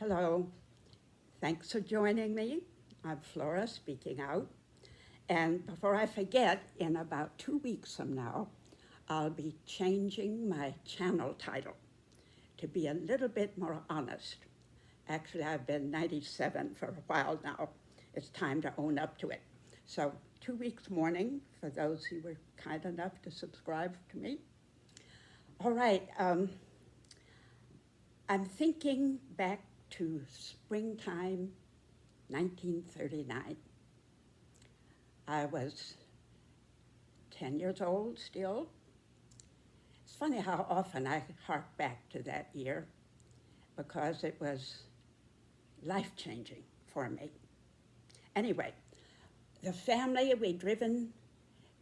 Hello, thanks for joining me. I'm Flora speaking out. And before I forget, in about 2 weeks from now, I'll be changing my channel title to be a little bit more honest. Actually, I've been 97 for a while now. It's time to own up to it. So, 2 weeks mourning for those who were kind enough to subscribe to me. All right, I'm thinking back to springtime 1939. I was 10 years old still. It's funny how often I hark back to that year because it was life-changing for me. Anyway, the family, we'd driven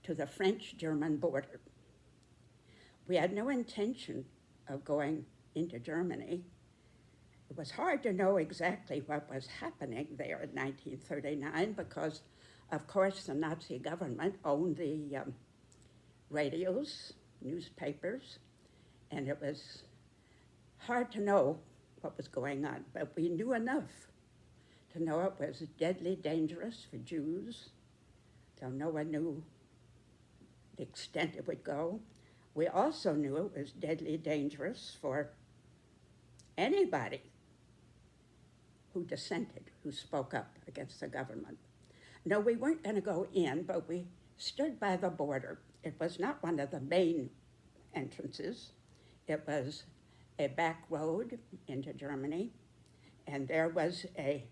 to the French-German border. We had no intention of going into Germany. It was hard to know exactly what was happening there in 1939 because, of course, the Nazi government owned the radios, newspapers, and it was hard to know what was going on. But we knew enough to know it was deadly dangerous for Jews, though no one knew the extent it would go. We also knew it was deadly dangerous for anybody who dissented, who spoke up against the government. No, we weren't going to go in, but we stood by the border. It was not one of the main entrances. It was a back road into Germany, and there was a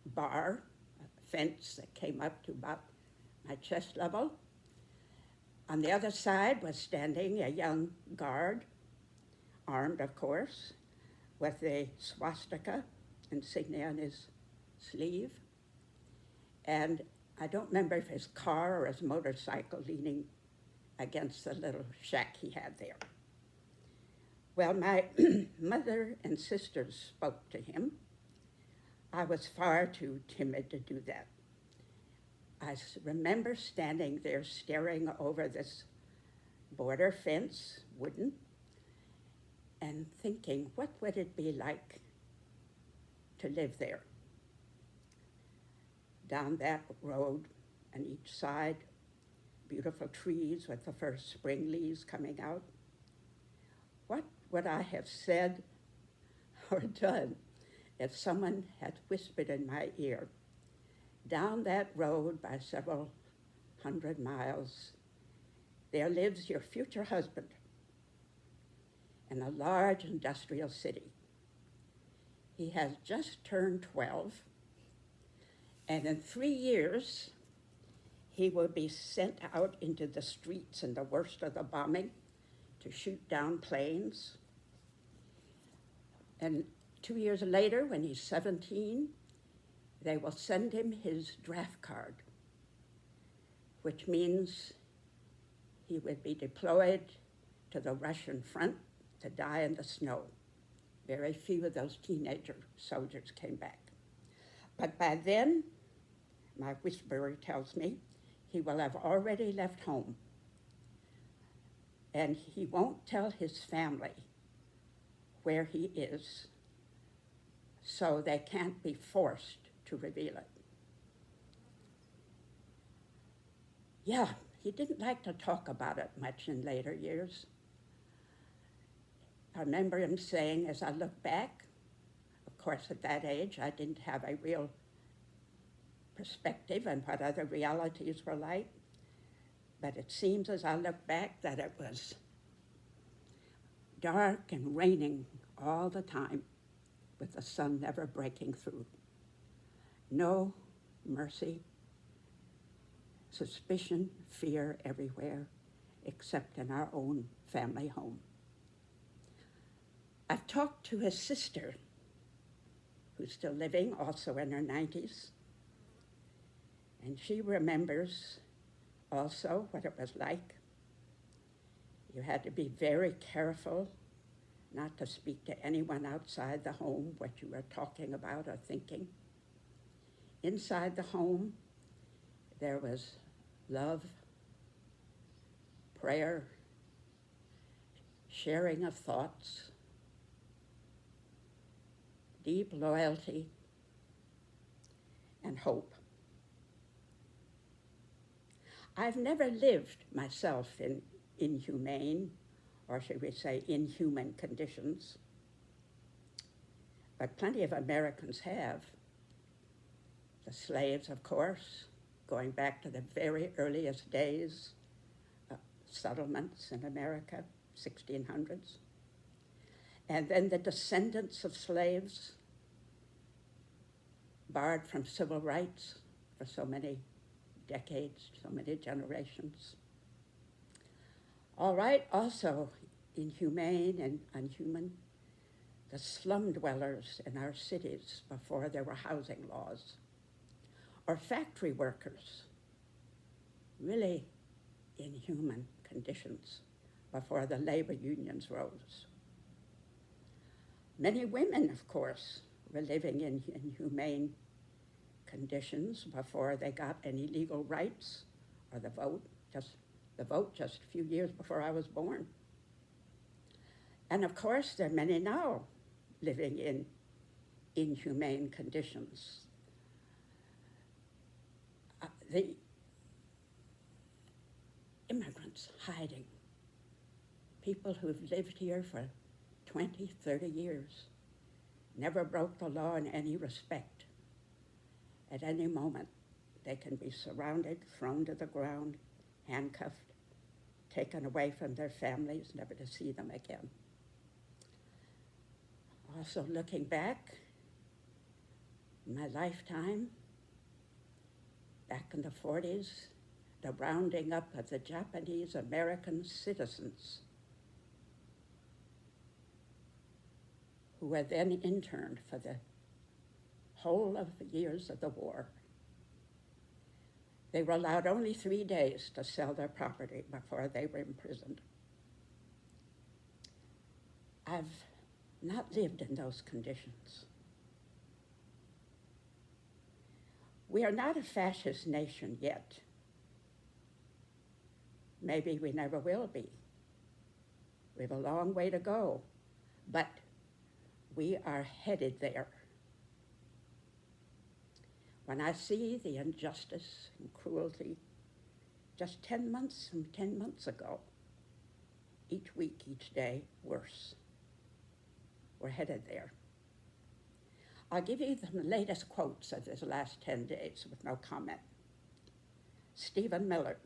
bar, a fence that came up to about my chest level. On the other side was standing a young guard, armed, of course, with a swastika insignia on his sleeve. And I don't remember if his car or his motorcycle leaning against the little shack he had there. Well, my mother and sisters spoke to him. I was far too timid to do that. I remember standing there staring over this border fence, wooden, and thinking, what would it be like to live there? Down that road on each side, beautiful trees with the first spring leaves coming out. What would I have said or done if someone had whispered in my ear, down that road by several hundred miles, there lives your future husband in a large industrial city. He has just turned 12, and in 3 years, he will be sent out into the streets in the worst of the bombing to shoot down planes. And 2 years later, when he's 17, they will send him his draft card, which means he would be deployed to the Russian front to die in the snow. Very few of those teenager soldiers came back. But by then, my whisperer tells me, he will have already left home. And he won't tell his family where he is, so they can't be forced to reveal it. Yeah, he didn't like to talk about it much in later years. I remember him saying, as I look back, of course at that age I didn't have a real perspective on what other realities were like, but it seems as I look back that it was dark and raining all the time with the sun never breaking through. No mercy, suspicion, fear everywhere, except in our own family home. I've talked to his sister, who's still living, also in her 90s, and she remembers also what it was like. You had to be very careful not to speak to anyone outside the home what you were talking about or thinking. Inside the home, there was love, prayer, sharing of thoughts, deep loyalty and hope. I've never lived myself in inhumane, or should we say inhuman conditions, but plenty of Americans have. The slaves, of course, going back to the very earliest days, settlements in America, 1600s. And then the descendants of slaves, barred from civil rights for so many decades, so many generations. All right, also inhumane and unhuman, the slum dwellers in our cities before there were housing laws, or factory workers, really inhuman conditions before the labor unions rose. Many women, of course, were living in inhumane conditions before they got any legal rights or the vote just a few years before I was born. And of course, there are many now living in inhumane conditions. The immigrants hiding, people who've lived here for 20, 30 years, never broke the law in any respect. At any moment, they can be surrounded, thrown to the ground, handcuffed, taken away from their families, never to see them again. Also looking back, in my lifetime, back in the 40s, the rounding up of the Japanese American citizens who were then interned for the whole of the years of the war. They were allowed only 3 days to sell their property before they were imprisoned. I've not lived in those conditions. We are not a fascist nation yet. Maybe we never will be. We have a long way to go, but we are headed there. When I see the injustice and cruelty just 10 months ago, each week, each day, worse. We're headed there. I'll give you the latest quotes of this last 10 days with no comment. Stephen Miller,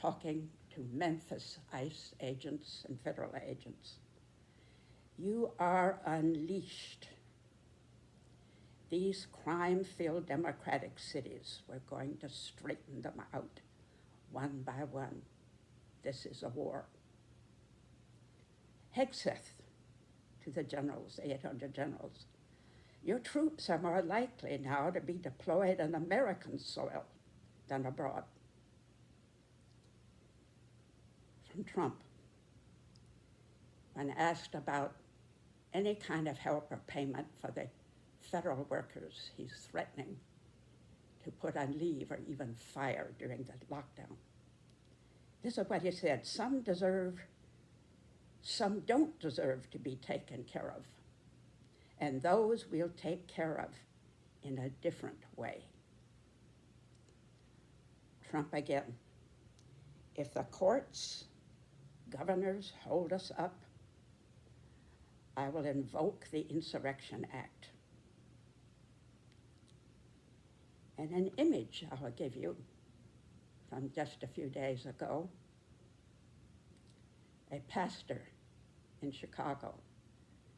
talking to Memphis ICE agents and federal agents. You are unleashed. These crime-filled democratic cities, we're going to straighten them out one by one. This is a war. Hegseth to the generals, 800 generals. Your troops are more likely now to be deployed on American soil than abroad. From Trump, when asked about any kind of help or payment for the federal workers he's threatening to put on leave or even fire during the lockdown. This is what he said: some don't deserve to be taken care of, and those we'll take care of in a different way. Trump again: if the courts, governors hold us up, I will invoke the Insurrection Act. And an image I will give you from just a few days ago. A pastor in Chicago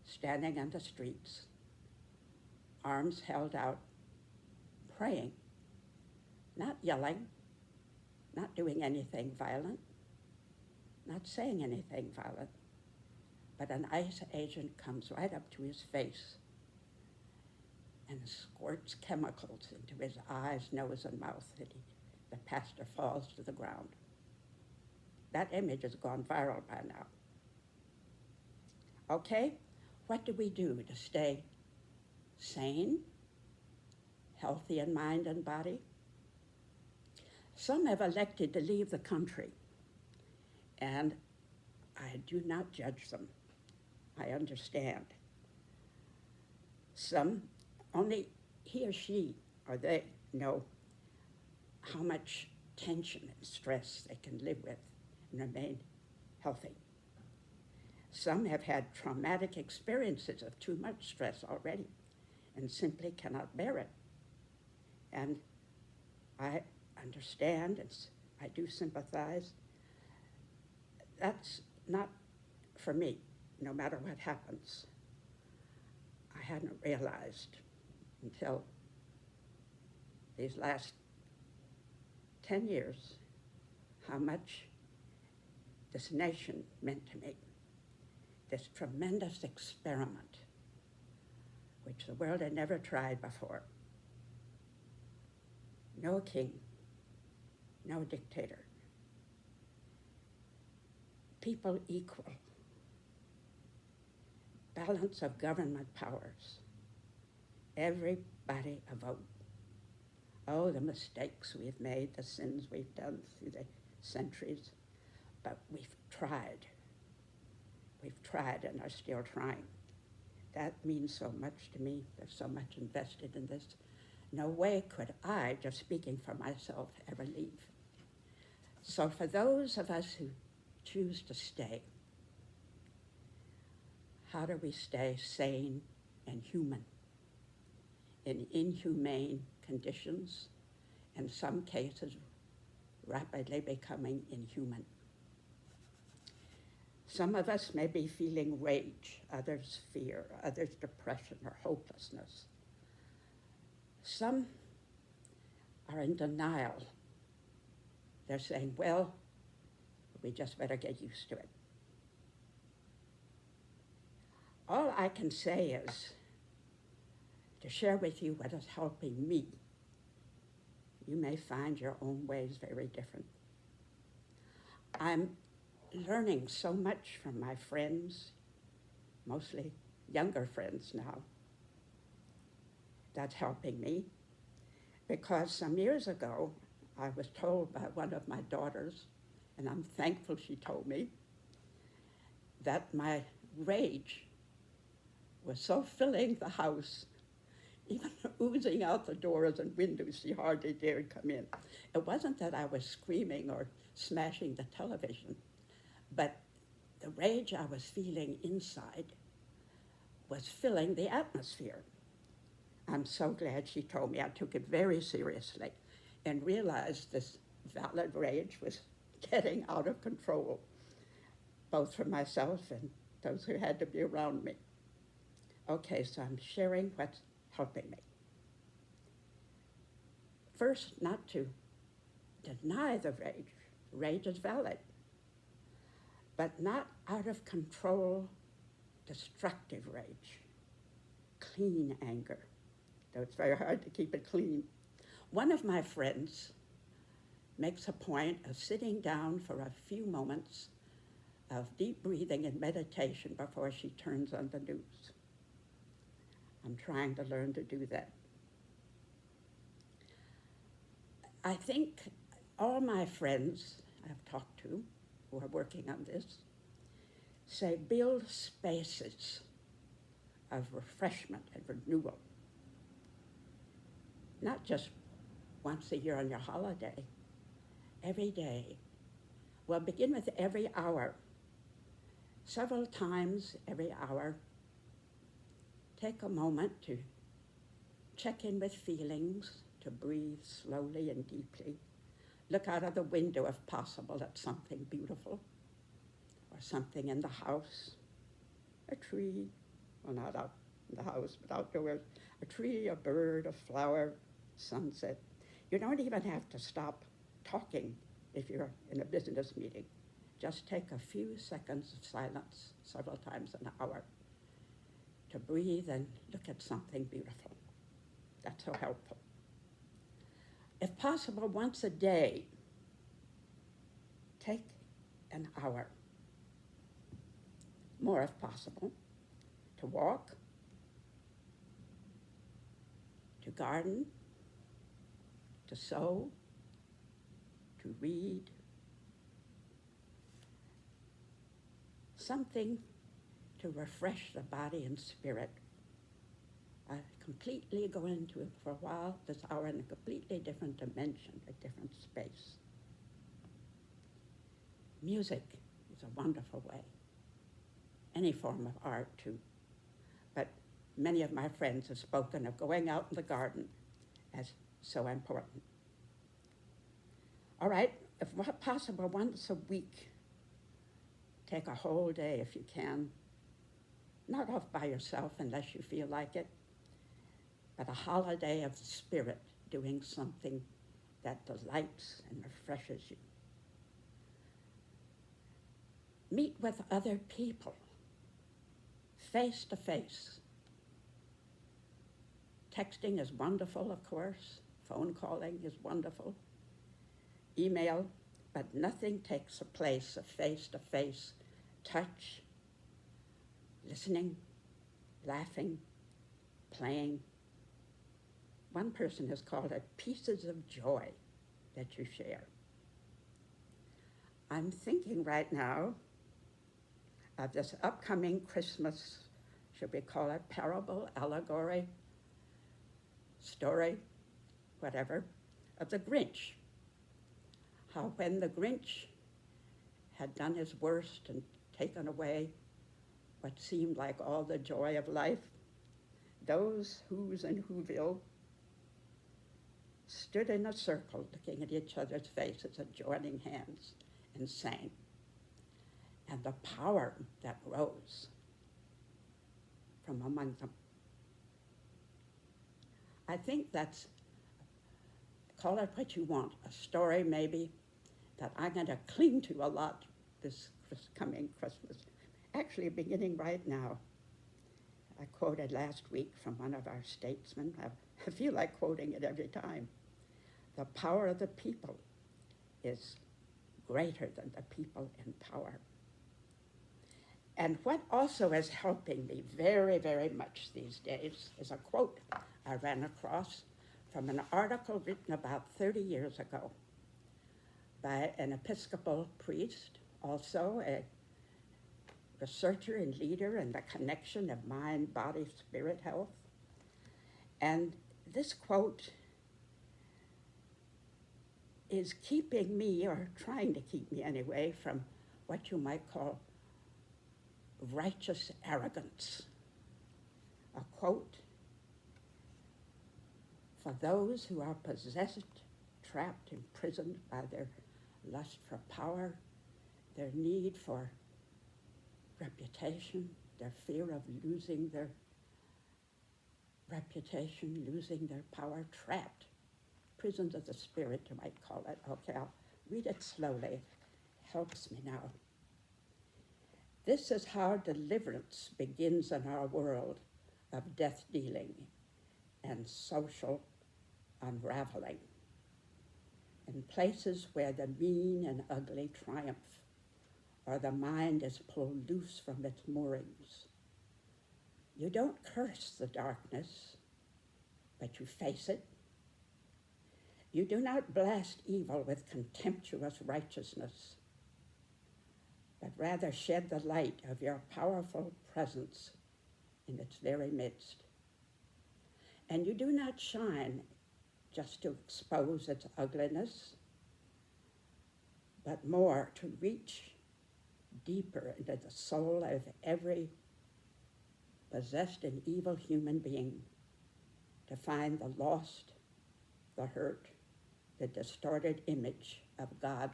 standing on the streets, arms held out, praying, not yelling, not doing anything violent, not saying anything violent, but an ICE agent comes right up to his face and squirts chemicals into his eyes, nose, and mouth. The pastor falls to the ground. That image has gone viral by now. Okay, what do we do to stay sane, healthy in mind and body? Some have elected to leave the country, and I do not judge them. I understand. Some, only he or she or they know how much tension and stress they can live with and remain healthy. Some have had traumatic experiences of too much stress already and simply cannot bear it. And I understand and I do sympathize. That's not for me, no matter what happens. I hadn't realized until these last 10 years how much this nation meant to me. This tremendous experiment, which the world had never tried before. No king, no dictator. People equal. Balance of government powers. Everybody a vote. Oh, the mistakes we've made, the sins we've done through the centuries, but we've tried. We've tried and are still trying. That means so much to me. There's so much invested in this. No way could I, just speaking for myself, ever leave. So for those of us who choose to stay, how do we stay sane and human in inhumane conditions, in some cases rapidly becoming inhuman? Some of us may be feeling rage, others fear, others depression or hopelessness. Some are in denial. They're saying, well, we just better get used to it. All I can say is to share with you what is helping me. You may find your own ways very different. I'm learning so much from my friends, mostly younger friends now. That's helping me because some years ago, I was told by one of my daughters, and I'm thankful she told me, that my rage was so filling the house, even oozing out the doors and windows, she hardly dared come in. It wasn't that I was screaming or smashing the television, but the rage I was feeling inside was filling the atmosphere. I'm so glad she told me. I took it very seriously and realized this valid rage was getting out of control, both for myself and those who had to be around me. Okay, so I'm sharing what's helping me. First, not to deny the rage. Rage is valid, but not out of control, destructive rage, clean anger, though it's very hard to keep it clean. One of my friends makes a point of sitting down for a few moments of deep breathing and meditation before she turns on the news. I'm trying to learn to do that. I think all my friends I've talked to who are working on this say build spaces of refreshment and renewal. Not just once a year on your holiday, every day. Well, begin with every hour. Several times every hour, take a moment to check in with feelings, to breathe slowly and deeply. Look out of the window if possible at something beautiful or something in the house, a tree, well, not out in the house, but outdoors, a tree, a bird, a flower, sunset. You don't even have to stop talking if you're in a business meeting. Just take a few seconds of silence several times an hour to breathe and look at something beautiful. That's so helpful. If possible, once a day, take an hour, more if possible, to walk, to garden, to sew, to read, something to refresh the body and spirit. I completely go into it for a while, this hour, in a completely different dimension, a different space. Music is a wonderful way. Any form of art, too. But many of my friends have spoken of going out in the garden as so important. All right, if possible, once a week, take a whole day if you can. Not off by yourself unless you feel like it, but a holiday of the spirit, doing something that delights and refreshes you. Meet with other people, face to face. Texting is wonderful, of course. Phone calling is wonderful. Email, but nothing takes the place of face-to-face touch, listening, laughing, playing. One person has called it pieces of joy that you share. I'm thinking right now of this upcoming Christmas, should we call it parable, allegory, story, whatever, of the Grinch. How when the Grinch had done his worst and taken away what seemed like all the joy of life, those who's and whoville stood in a circle looking at each other's faces and joining hands and sang. And the power that rose from among them. I think that's, call it what you want, a story maybe, that I'm going to cling to a lot this coming Christmas. Actually, beginning right now. I quoted last week from one of our statesmen. I feel like quoting it every time. The power of the people is greater than the people in power. And what also is helping me very, very much these days is a quote I ran across from an article written about 30 years ago by an Episcopal priest, also a researcher and leader in the connection of mind, body, spirit health. And this quote is keeping me, or trying to keep me anyway, from what you might call righteous arrogance. A quote, "For those who are possessed, trapped, imprisoned by their lust for power, their need for reputation, their fear of losing their reputation, losing their power, trapped, prisons of the spirit, you might call it." Okay, I'll read it slowly. It helps me now. "This is how deliverance begins in our world of death dealing and social unraveling. In places where the mean and ugly triumph, or the mind is pulled loose from its moorings. You don't curse the darkness, but you face it. You do not blast evil with contemptuous righteousness, but rather shed the light of your powerful presence in its very midst. And you do not shine just to expose its ugliness, but more to reach deeper into the soul of every possessed and evil human being, to find the lost, the hurt, the distorted image of God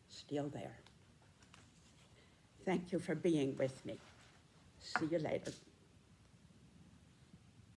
still there." Thank you for being with me. See you later.